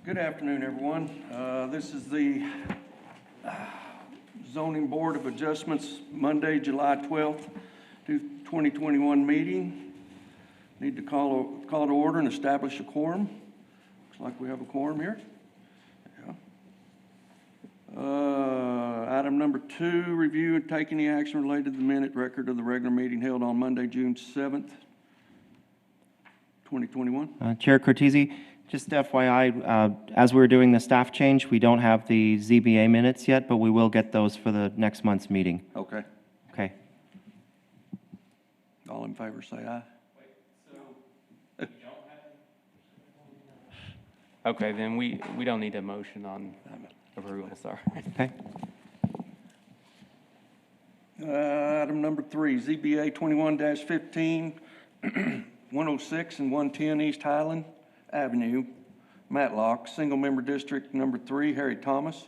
Good afternoon, everyone. This is the Zoning Board of Adjustments, Monday, July 12th, 2021 meeting. Need to call to order and establish a quorum. Looks like we have a quorum here. Item number 2, review and take any action related to the minute record of the regular meeting held on Monday, June 7th, 2021. Chair Cortese, just FYI, as we're doing the staff change, we don't have the ZBA minutes yet, but we will get those for the next month's meeting. Okay. Okay. All in favor, say aye. Okay, then we don't need a motion on approval, sorry. Okay. Item number 3, ZBA 21-15, 106 and 110 East Highland Avenue, Matlock, Single Member District Number 3, Harry Thomas.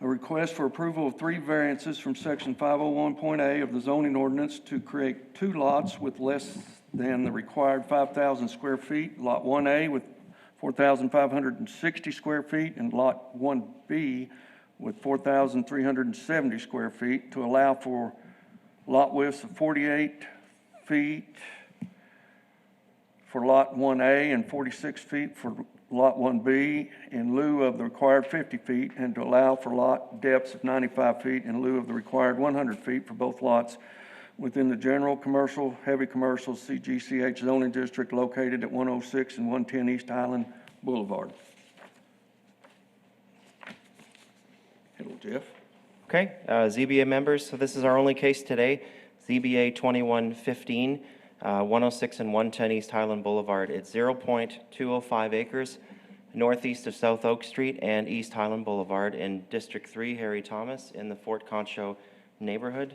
A request for approval of 3 variances from Section 501.A of the zoning ordinance to create 2 lots with less than the required 5,000 square feet, Lot 1A with 4,560 square feet, and Lot 1B with 4,370 square feet to allow for lot widths of 48 feet for Lot 1A and 46 feet for Lot 1B in lieu of the required 50 feet, and to allow for lot depths of 95 feet in lieu of the required 100 feet for both lots within the general commercial, heavy commercial CGCH zoning district located at 106 and 110 East Highland Boulevard. Hello, Jeff. Okay, ZBA members, so this is our only case today, ZBA 2115, 106 and 110 East Highland Boulevard. It's 0.205 acres northeast of South Oak Street and East Highland Boulevard in District 3, Harry Thomas, in the Fort Concho neighborhood.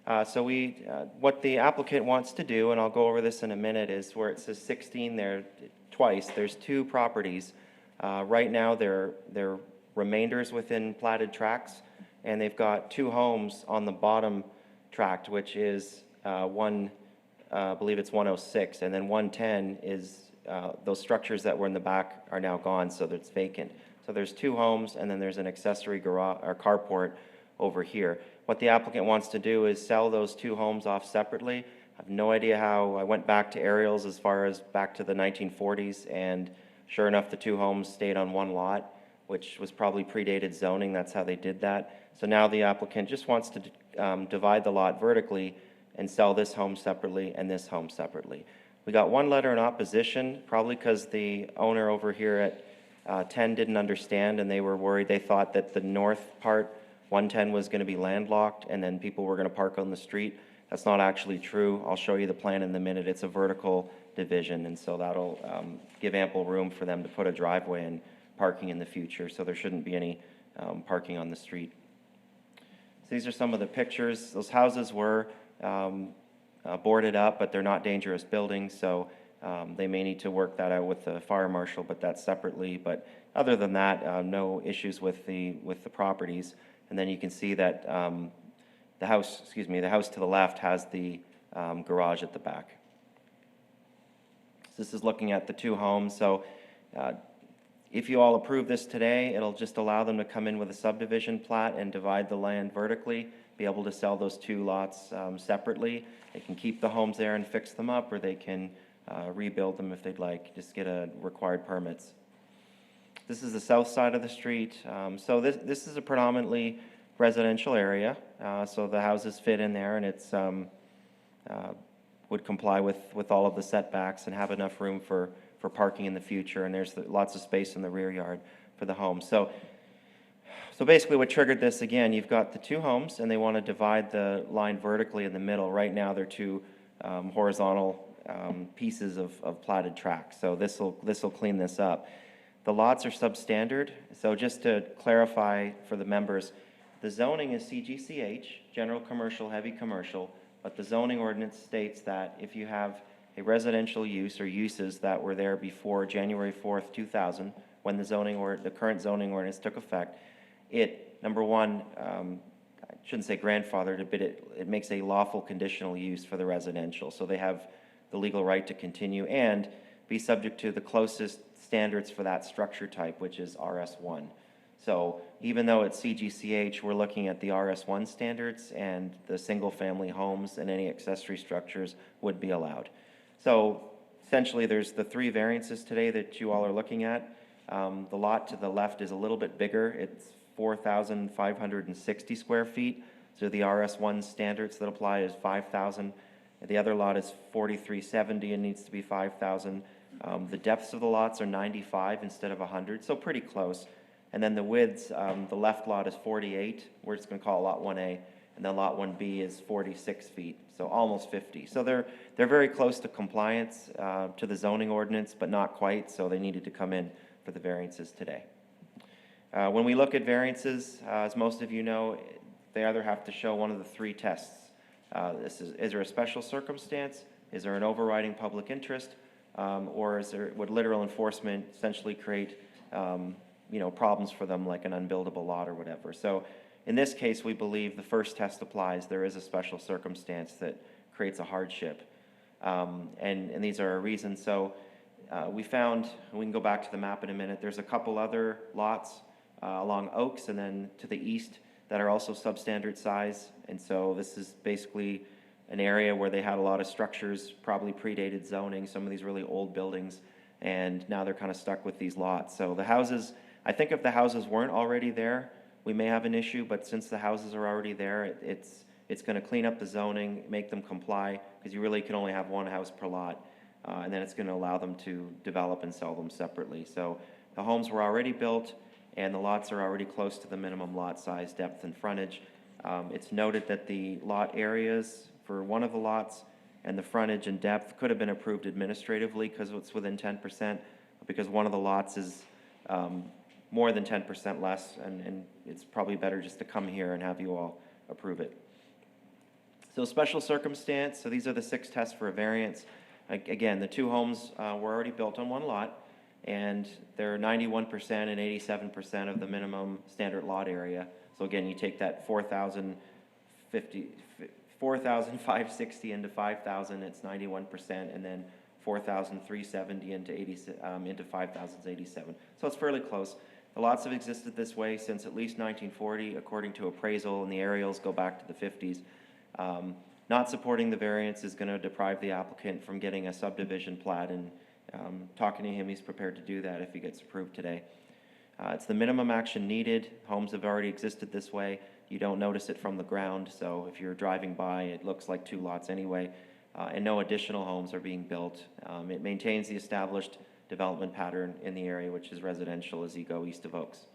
What the applicant wants to do, and I'll go over this in a minute, is where it says 16 there twice, there's 2 properties. Right now, they're remainders within platted tracts, and they've got 2 homes on the bottom tract, which is I believe it's 106, and then 110 is those structures that were in the back are now gone, so that it's vacant. So there's 2 homes, and then there's an accessory garage or carport over here. What the applicant wants to do is sell those 2 homes off separately. I have no idea how. I went back to aerials as far as back to the 1940s, and sure enough, the 2 homes stayed on one lot, which was probably predated zoning. That's how they did that. So now the applicant just wants to divide the lot vertically and sell this home separately and this home separately. We got 1 letter in opposition, probably because the owner over here at 10 didn't understand, and they were worried. They thought that the north part, 110, was going to be landlocked, and then people were going to park on the street. That's not actually true. I'll show you the plan in a minute. It's a vertical division, and so that'll give ample room for them to put a driveway and parking in the future, so there shouldn't be any parking on the street. So these are some of the pictures. Those houses were boarded up, but they're not dangerous buildings, so they may need to work that out with the fire marshal, but that's separately. But other than that, no issues with the properties. And then you can see that the house to the left has the garage at the back. This is looking at the 2 homes. So if you all approve this today, it'll just allow them to come in with a subdivision plat and divide the land vertically, be able to sell those 2 lots separately. They can keep the homes there and fix them up, or they can rebuild them if they'd like, just get required permits. This is the south side of the street. So this is a predominantly residential area. So the houses fit in there, and it's would comply with all of the setbacks and have enough room for parking in the future, and there's lots of space in the rear yard for the home. So basically what triggered this, again, you've got the 2 homes, and they want to divide the line vertically in the middle. Right now they're 2 horizontal pieces of platted tracks. So this will clean this up. The lots are substandard. So just to clarify for the members, the zoning is CGCH, general commercial, heavy commercial, but the zoning ordinance states that if you have a residential use or uses that were there before January 4th, 2000, when the current zoning ordinance took effect, it, number one, I shouldn't say grandfathered, but it makes a lawful conditional use for the residential. So they have the legal right to continue, and be subject to the closest standards for that structure type, which is RS1. So even though it's CGCH, we're looking at the RS1 standards, and the single-family homes and any accessory structures would be allowed. So essentially, there's the 3 variances today that you all are looking at. The lot to the left is a little bit bigger. It's 4,560 square feet. So the RS1 standards that apply is 5,000. The other lot is 4,370 and needs to be 5,000. The depths of the lots are 95 instead of 100, so pretty close. And then the widths, the left lot is 48, we're just going to call it Lot 1A, and then Lot 1B is 46 feet, so almost 50. So they're very close to compliance to the zoning ordinance, but not quite, so they needed to come in for the variances today. When we look at variances, as most of you know, they either have to show one of the 3 tests. Is there a special circumstance? Is there an overriding public interest? Or would literal enforcement essentially create problems for them, like an unbuildable lot or whatever? So in this case, we believe the first test applies. There is a special circumstance that creates a hardship. And these are our reasons. So we found, we can go back to the map in a minute, there's a couple other lots along Oaks and then to the east that are also substandard size. And so this is basically an area where they had a lot of structures, probably predated zoning, some of these really old buildings, and now they're kind of stuck with these lots. So the houses, I think if the houses weren't already there, we may have an issue, but since the houses are already there, it's going to clean up the zoning, make them comply, because you really can only have 1 house per lot, and then it's going to allow them to develop and sell them separately. So the homes were already built, and the lots are already close to the minimum lot size, depth, and frontage. It's noted that the lot areas for one of the lots and the frontage and depth could have been approved administratively because it's within 10%, because one of the lots is more than 10% less, and it's probably better just to come here and have you all approve it. So special circumstance, so these are the 6 tests for a variance. Again, the 2 homes were already built on 1 lot, and they're 91% and 87% of the minimum standard lot area. So again, you take that 4,560 into 5,000, it's 91%, and then 4,370 into 5,000 is 87. So it's fairly close. The lots have existed this way since at least 1940, according to appraisal, and the aerials go back to the 50s. Not supporting the variance is going to deprive the applicant from getting a subdivision plat, and talking to him, he's prepared to do that if he gets approved today. It's the minimum action needed. Homes have already existed this way. You don't notice it from the ground, so if you're driving by, it looks like 2 lots anyway, and no additional homes are being built. It maintains the established development pattern in the area, which is residential as you go east of Oaks.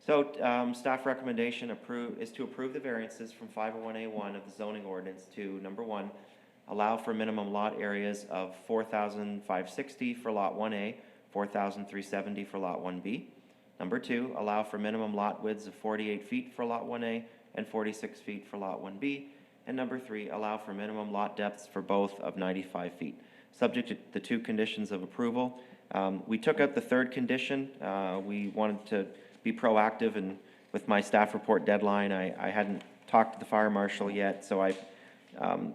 So staff recommendation is to approve the variances from 501A1 of the zoning ordinance to, number 1, allow for minimum lot areas of 4,560 for Lot 1A, 4,370 for Lot 1B. Number 2, allow for minimum lot widths of 48 feet for Lot 1A and 46 feet for Lot 1B. And number 3, allow for minimum lot depths for both of 95 feet. Subject to the 2 conditions of approval. We took out the 3rd condition. We wanted to be proactive, and with my staff report deadline, I hadn't talked to the fire marshal yet, so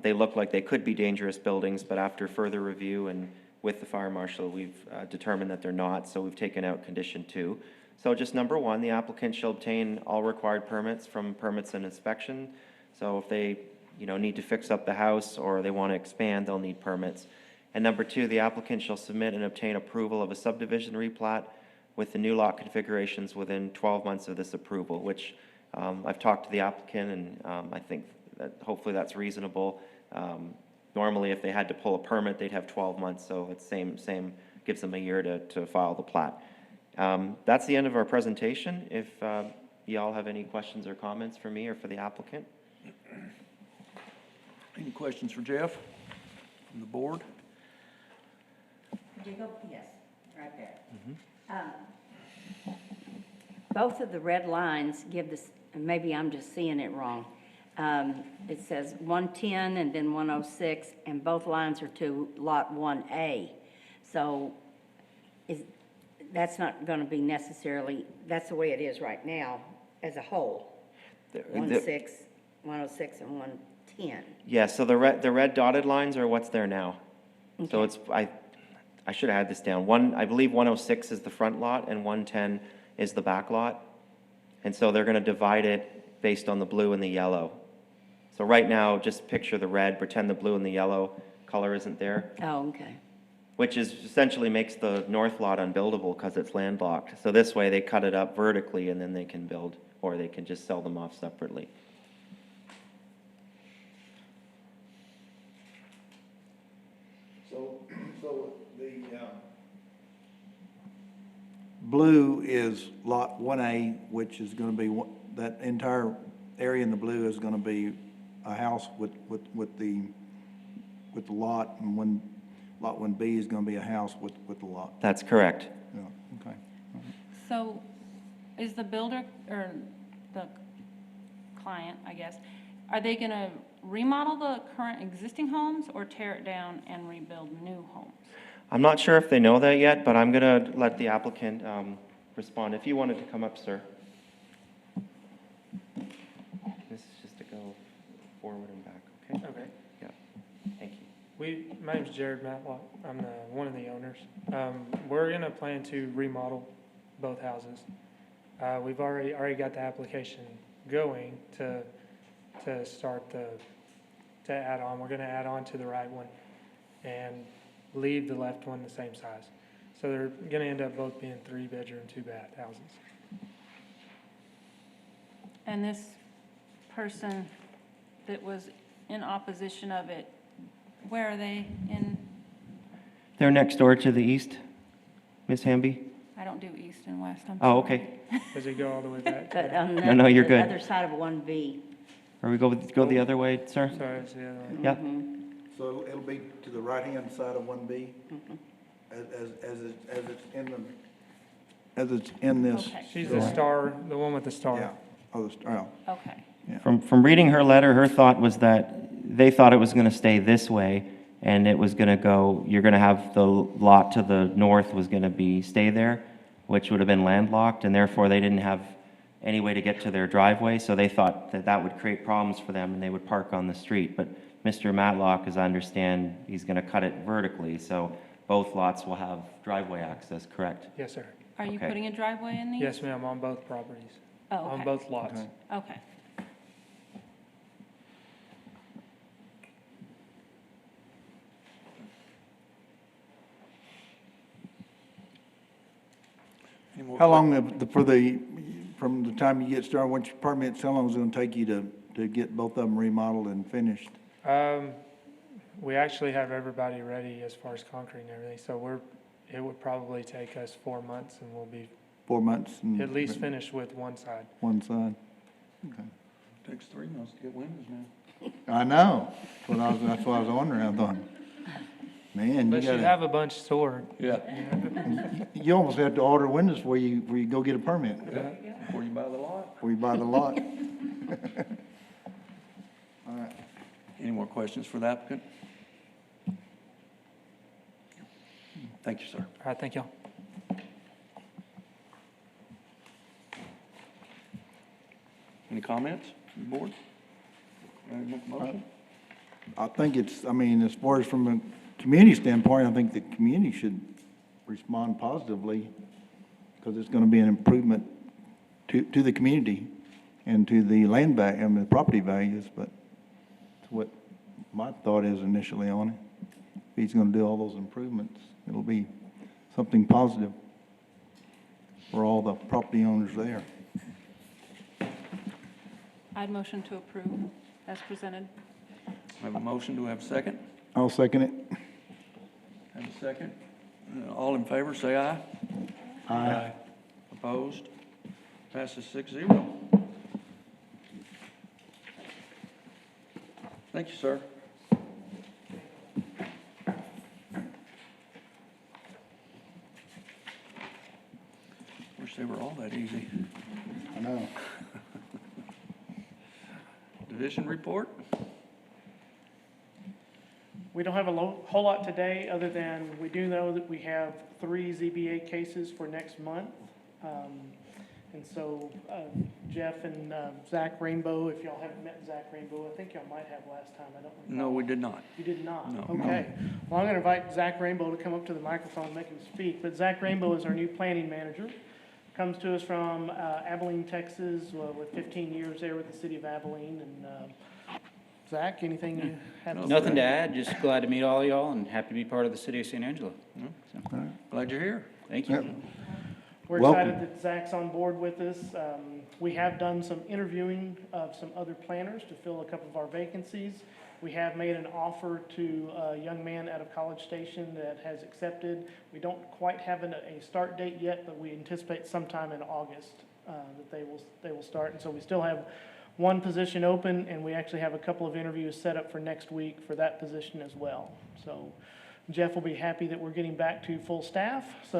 they look like they could be dangerous buildings, but after further review and with the fire marshal, we've determined that they're not, so we've taken out condition 2. So just number 1, the applicant shall obtain all required permits from permits and inspection. So if they need to fix up the house or they want to expand, they'll need permits. And number 2, the applicant shall submit and obtain approval of a subdivision replat with the new lot configurations within 12 months of this approval, which I've talked to the applicant, and I think that hopefully that's reasonable. Normally, if they had to pull a permit, they'd have 12 months, so it's same gives them a year to file the plat. That's the end of our presentation. If y'all have any questions or comments for me or for the applicant. Any questions for Jeff from the board? Yes, right there. Both of the red lines give this, and maybe I'm just seeing it wrong. It says 110 and then 106, and both lines are to Lot 1A. So that's not going to be necessarily, that's the way it is right now as a whole. 106, 106, and 110. Yeah, so the red dotted lines are what's there now. Okay. So I should have had this down. I believe 106 is the front lot and 110 is the back lot. And so they're going to divide it based on the blue and the yellow. So right now, just picture the red, pretend the blue and the yellow color isn't there, Oh, okay. which is essentially makes the north lot unbuildable because it's landlocked. So this way, they cut it up vertically and then they can build, or they can just sell them off separately. So the blue is Lot 1A, which is going to be, that entire area in the blue is going to be a house with the lot, and Lot 1B is going to be a house with the lot. That's correct. Yeah, okay. So is the builder, or the client, I guess, are they going to remodel the current existing homes or tear it down and rebuild new homes? I'm not sure if they know that yet, but I'm going to let the applicant respond. If you wanted to come up, sir. This is just to go forward and back, okay? Okay. Yeah, thank you. My name's Jared Matlock. I'm one of the owners. We're gonna plan to remodel both houses. We've already got the application going to start to add on. We're gonna add on to the right one and leave the left one the same size. So they're gonna end up both being 3-bedroom, 2-bath houses. And this person that was in opposition of it, where are they in? They're next door to the east, Ms. Hamby? I don't do east and west, I'm Oh, sorry. okay. Does it go all the way back? But on No, you're the good. other side of 1B. Or we go the other way, sir? Sorry, it's the other one. Yeah. So it'll be to the right-hand side of 1B, as it's in this. Okay. She's the star, the one with the star. Yeah. Oh, the star, oh. Okay. From reading her letter, her thought was that they thought it was going to stay this way, and it was going to go, you're going to have the lot to the north was going to stay there, which would have been landlocked, and therefore they didn't have any way to get to their driveway, so they thought that that would create problems for them, and they would park on the street. But Mr. Matlock, as I understand, he's going to cut it vertically, so both lots will have driveway access, correct? Yes, sir. Are you Okay. putting a driveway in these? Yes, ma'am, on both properties, Oh, on okay. both lots. Okay. Okay. Any more How long, from the time you get started, once your permits, how long is it going to take you to get both of them remodeled and finished? We actually have everybody ready as far as concrete and everything, so it would probably take us 4 months, and we'll be 4 months? and at least finished with one side. One side? Okay. Takes 3 months to get windows now. I know. That's what I was wondering. I thought, man, you Unless you gotta, have a bunch stored. Yeah. you almost have to order windows before you go get a permit, Before you buy the lot. before you buy the lot. All right. Any more questions for the applicant? Thank you, sir. All right, thank y'all. Any comments from the board? Ready to make a motion? I think as far as from a community standpoint, I think the community should respond positively because it's going to be an improvement to the community and to the land value, the property values, but it's what my thought is initially on it. If he's going to do all those improvements, it'll be something positive for all the property owners there. I'd motion to approve as presented. I have a motion. Do we have a second? I'll second it. Have a second. All in favor, say aye. Aye. Opposed? Passes 6-0. Thank you, sir. Wish they were all that easy. I know. Division report? We don't have a whole lot today, other than we do know that we have 3 ZBA cases for next month. And so Jeff and Zach Rainbow, if y'all haven't met Zach Rainbow, I think y'all might have last time, I don't recall. No, we did not. You did not? No. Okay. Well, I'm going to invite Zach Rainbow to come up to the microphone and make him speak. But Zach Rainbow is our new planning manager. Comes to us from Abilene, Texas, with 15 years there with the city of Abilene. And Zach, anything you have to say? Nothing to add, just glad to meet all y'all and happy to be part of the city of San Angelo. So, Glad you're here. thank Yep. you. We're Welcome. excited that Zach's on board with us. We have done some interviewing of some other planners to fill a couple of our vacancies. We have made an offer to a young man out of College Station that has accepted. We don't quite have a start date yet, but we anticipate sometime in August that they will start. And so we still have one position open, and we actually have a couple of interviews set up for next week for that position as well. So Jeff will be happy that we're getting back to full staff. So,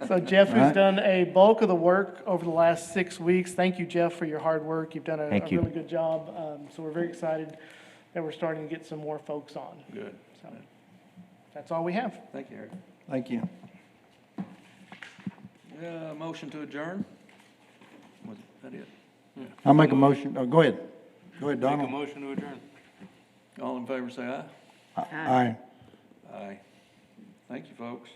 so Jeff has done a bulk of the work over the last 6 weeks. Thank you, Jeff, for your hard work. You've done a really good job. So we're very excited that we're starting to get some more folks on. Good. So that's all we have. Thank you, Eric. Thank you. Motion to adjourn? Was that it? I'll make a motion, oh, go ahead. Go ahead, Make a Donald. motion to adjourn. All in favor, say aye. Aye. Aye. Thank you, folks.